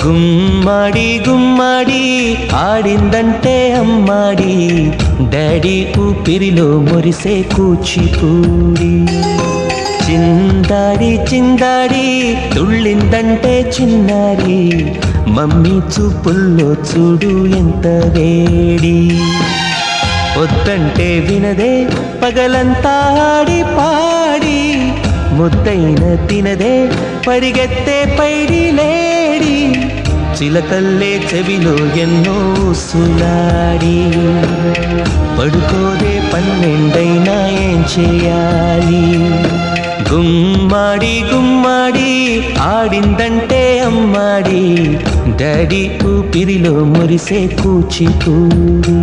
గుమ్మాడి గుమ్మాడి ఆడిందంటే అమ్మాడి, డాడీ ఊపిరిలో మురిసే కూచిపూడి. చిందాడి చిందాడి తుళ్ళిందంటే చిన్నారి, మమ్మీ చూపుల్లో చూడు ఎంత వేడి. వద్దంటే వినదే పగలంతా ఆడి పాడి, ముద్దైన తినదే పరిగెత్తే పైడి లేడి. చిలకల్లే చెవిలో ఎన్నో సులాడి, పడుకోదే పన్నెండైనా ఏం చేయాలి. గుమ్మాడి గుమ్మాడి ఆడిందంటే అమ్మాడి, డాడీ ఊపిరిలో మురిసే కూచిపూడి.